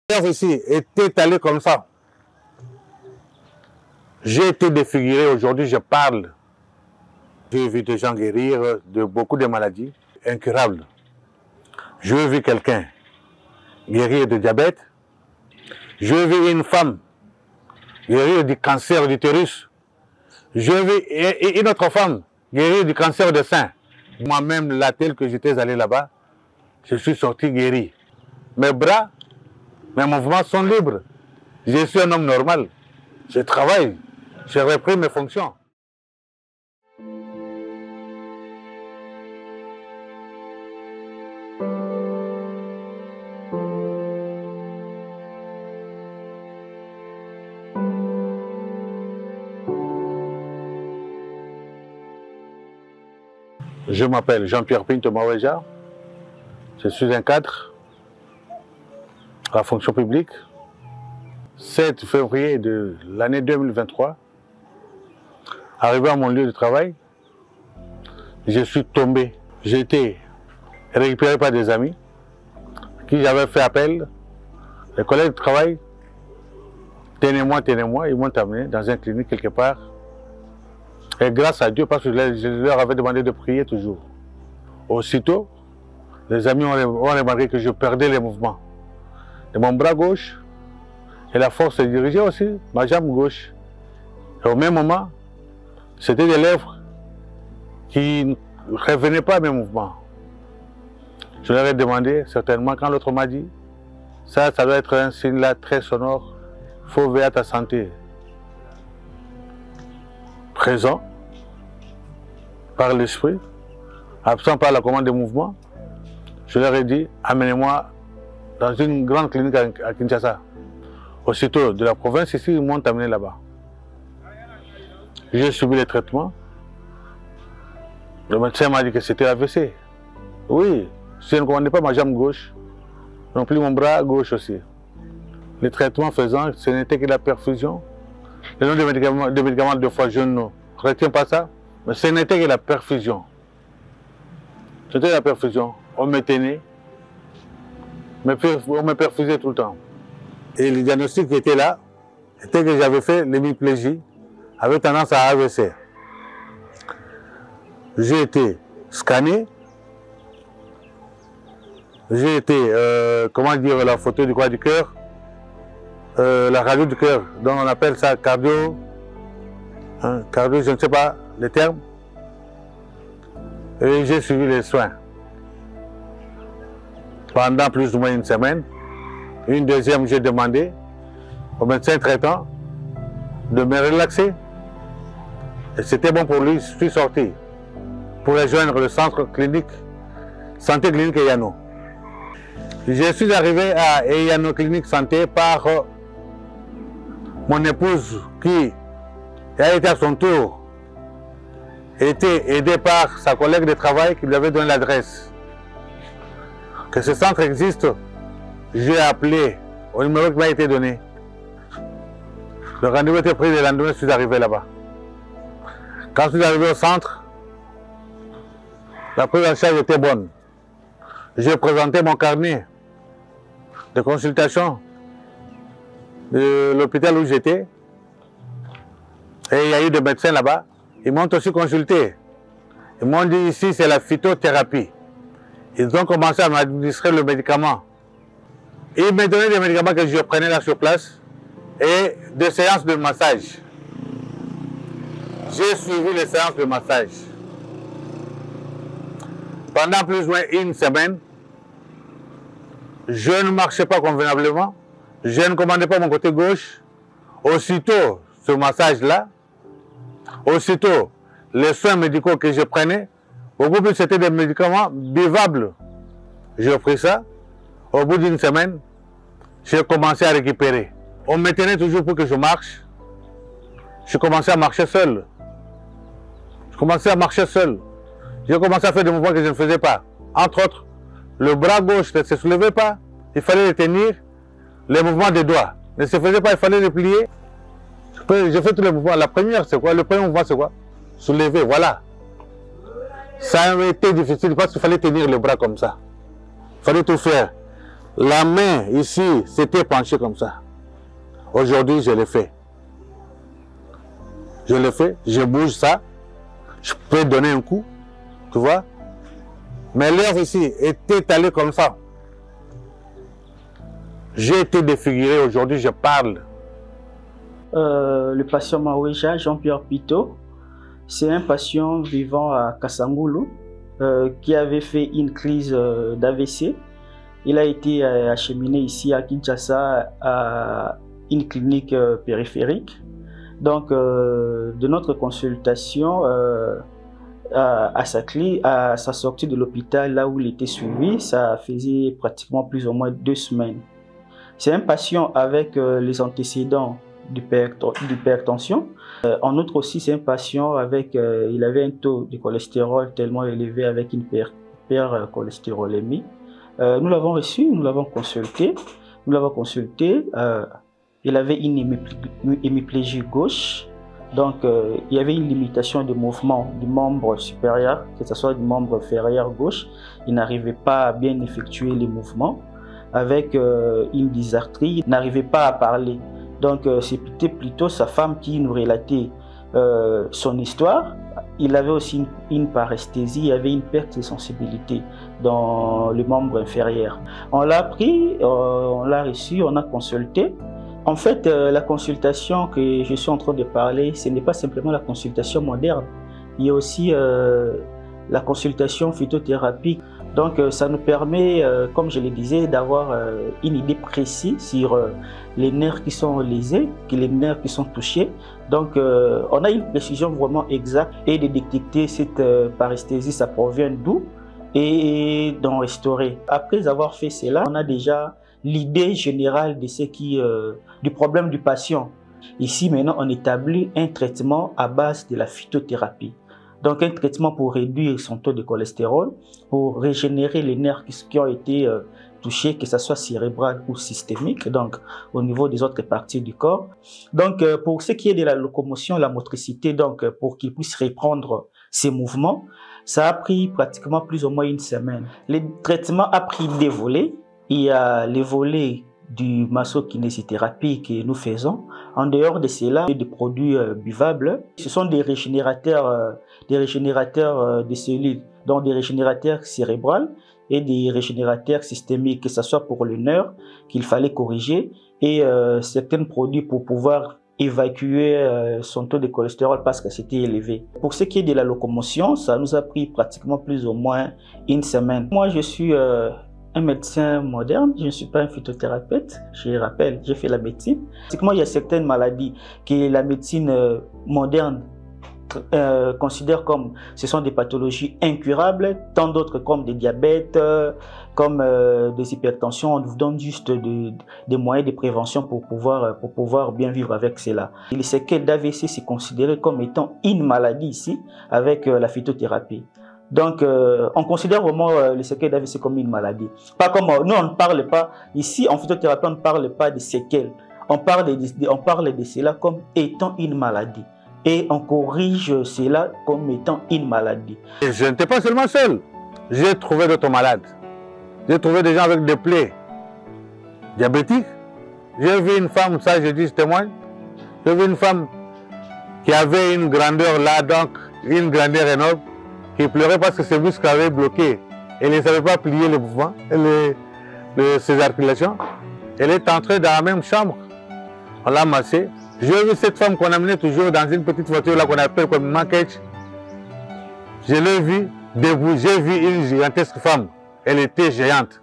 Ici était allé comme ça. J'ai été défiguré, aujourd'hui je parle. J'ai vu des gens guérir de beaucoup de maladies incurables. J'ai vu quelqu'un guérir de diabète. J'ai vu une femme guérir du cancer d'utérus. J'ai vu une autre femme guérir du cancer de sein. Moi-même, là, tel que j'étais allé là-bas, je suis sorti guéri. Mes bras, mes mouvements sont libres. Je suis un homme normal. Je travaille. J'ai repris mes fonctions. Je m'appelle Jean-Pierre Pinto Maweja. Je suis un cadre à la fonction publique. 7 février de l'année 2023, arrivé à mon lieu de travail, je suis tombé. J'ai été récupéré par des amis qui j'avais fait appel. Les collègues de travail, tenez-moi, ils m'ont amené dans une clinique quelque part. Et grâce à Dieu, parce que je leur avais demandé de prier toujours. Aussitôt, les amis ont remarqué que je perdais les mouvements de mon bras gauche. Et la force se dirigeait aussi, ma jambe gauche. Et au même moment, c'était des lèvres qui ne revenaient pas à mes mouvements. Je leur ai demandé, certainement, quand l'autre m'a dit, ça doit être un signe là très sonore, il faut veiller à ta santé. Présent, par l'esprit, absent par la commande des mouvements, je leur ai dit, amenez-moi dans une grande clinique à Kinshasa. Aussitôt, de la province ici, ils m'ont amené là-bas. J'ai subi les traitements. Le médecin m'a dit que c'était AVC. Oui, je ne commandais pas ma jambe gauche, non plus mon bras gauche aussi. Les traitements faisant, ce n'était que la perfusion. Le nom de médicaments, deux fois, je ne retiens pas ça, mais ce n'était que la perfusion. C'était la perfusion. On me tenait, on me perfusait tout le temps. Et le diagnostic qui était là, était que j'avais fait l'hémiplégie avec tendance à AVC. J'ai été scanné, j'ai été, comment dire, la photo du cœur, la radio du cœur, donc on appelle ça cardio, cardio, je ne sais pas les termes. Et j'ai suivi les soins pendant plus ou moins une semaine. Une deuxième, j'ai demandé au médecin traitant de me relaxer. Et c'était bon pour lui, je suis sorti pour rejoindre le centre clinique, santé clinique Eyano. Je suis arrivé à Eyano Clinique Santé par mon épouse qui a été à son tour, été aidée par sa collègue de travail qui lui avait donné l'adresse. Que ce centre existe, j'ai appelé au numéro qui m'a été donné. Le rendez-vous était pris le lendemain, je suis arrivé là-bas. Quand je suis arrivé au centre, la prise en charge était bonne. J'ai présenté mon carnet de consultation de l'hôpital où j'étais. Et il y a eu des médecins là-bas. Ils m'ont aussi consulté. Ils m'ont dit ici c'est la phytothérapie. Ils ont commencé à m'administrer le médicament. Ils me donnaient des médicaments que je prenais là sur place et des séances de massage. J'ai suivi les séances de massage. Pendant plus ou moins une semaine, je ne marchais pas convenablement, je ne commandais pas mon côté gauche. Aussitôt, ce massage-là, aussitôt, les soins médicaux que je prenais, beaucoup plus c'était des médicaments buvables. J'ai pris ça. Au bout d'une semaine, j'ai commencé à récupérer. On me tenait toujours pour que je marche. Je commençais à marcher seul. J'ai commencé à faire des mouvements que je ne faisais pas. Entre autres, le bras gauche ne se soulevait pas. Il fallait le tenir. Les mouvements des doigts ne se faisaient pas. Il fallait les plier. J'ai fait tous les mouvements. La première, c'est quoi? Le premier mouvement, c'est quoi? Soulever, voilà. Ça a été difficile parce qu'il fallait tenir le bras comme ça. Il fallait tout faire. La main ici, c'était penché comme ça. Aujourd'hui, je l'ai fait. Je le fais, je bouge ça, je peux donner un coup, tu vois. Mais l'air ici était allé comme ça. J'ai été défiguré, aujourd'hui je parle. Le patient Maweja, Jean-Pierre Pito, c'est un patient vivant à Kassangoulou qui avait fait une crise d'AVC. Il a été acheminé ici à Kinshasa à une clinique périphérique. Donc, de notre consultation à sa sortie de l'hôpital, là où il était suivi, ça faisait pratiquement plus ou moins 2 semaines. C'est un patient avec les antécédents d'hypertension. En outre aussi, c'est un patient avec, il avait un taux de cholestérol tellement élevé avec une hypercholestérolémie. Nous l'avons reçu, nous l'avons consulté. Il avait une hémiplégie gauche. Donc, il y avait une limitation de mouvement du membre supérieur, que ce soit du membre inférieur gauche. Il n'arrivait pas à bien effectuer les mouvements. Avec une dysarthrie, il n'arrivait pas à parler. Donc, c'était plutôt sa femme qui nous relatait son histoire. Il avait aussi une paresthésie, il y avait une perte de sensibilité dans le membre inférieur. On l'a pris, on l'a reçu, on a consulté. En fait, la consultation que je suis en train de parler, ce n'est pas simplement la consultation moderne. Il y a aussi la consultation phytothérapie. Donc, ça nous permet, comme je le disais, d'avoir une idée précise sur les nerfs qui sont lésés, les nerfs qui sont touchés. Donc, on a une précision vraiment exacte et de détecter cette paresthésie, ça provient d'où et d'en restaurer. Après avoir fait cela, on a déjà l'idée générale de ce qui, du problème du patient. Ici, maintenant, on établit un traitement à base de la phytothérapie. Donc, un traitement pour réduire son taux de cholestérol, pour régénérer les nerfs qui ont été touchés, que ce soit cérébral ou systémique, donc au niveau des autres parties du corps. Donc, pour ce qui est de la locomotion, la motricité, donc pour qu'il puisse reprendre ses mouvements, ça a pris pratiquement plus ou moins 1 semaine. Le traitement a pris des volets. Il y a les volets du massokinésithérapie que nous faisons. En dehors de cela, des produits buvables. Ce sont des régénérateurs de cellules, donc des régénérateurs cérébraux et des régénérateurs systémiques, que ce soit pour le nerf qu'il fallait corriger et certains produits pour pouvoir évacuer son taux de cholestérol parce que c'était élevé. Pour ce qui est de la locomotion, ça nous a pris pratiquement plus ou moins 1 semaine. Moi, je suis un médecin moderne, je ne suis pas un phytothérapeute, je rappelle, j'ai fait la médecine. Pratiquement, il y a certaines maladies que la médecine moderne considère comme ce sont des pathologies incurables, tant d'autres comme des diabètes, comme des hypertensions. On nous donne juste des moyens de prévention pour pouvoir bien vivre avec cela. Et les séquelles d'AVC, c'est considéré comme étant une maladie ici avec la phytothérapie. Donc, on considère vraiment les séquelles d'AVC comme une maladie. Pas comme nous, on ne parle pas, ici en phytothérapie, on ne parle pas de séquelles. On parle de cela comme étant une maladie. Et on corrige cela comme étant une maladie. Et je n'étais pas seulement seul. J'ai trouvé d'autres malades. J'ai trouvé des gens avec des plaies diabétiques. J'ai vu une femme, ça je dis, je témoigne. J'ai vu une femme qui avait une grandeur là, donc une grandeur énorme, qui pleurait parce que ses muscles avaient bloqué. Elle ne savait pas plier les mouvements, ses articulations. Elle est entrée dans la même chambre. On l'a massée. J'ai vu cette femme qu'on amenait toujours dans une petite voiture là qu'on appelle comme une maquette. Je l'ai vue debout. J'ai vu une gigantesque femme. Elle était géante.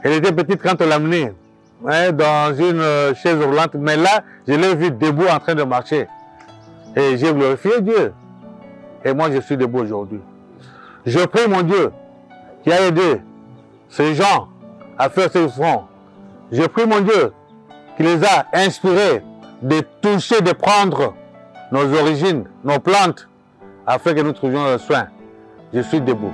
Elle était petite quand on l'amenait dans une chaise roulante. Mais là, je l'ai vue debout en train de marcher. Et j'ai glorifié Dieu. Et moi, je suis debout aujourd'hui. Je prie mon Dieu qui a aidé ces gens à faire ce front. Je prie mon Dieu qui les a inspirés de toucher, de prendre nos origines, nos plantes, afin que nous trouvions le soin. Je suis debout.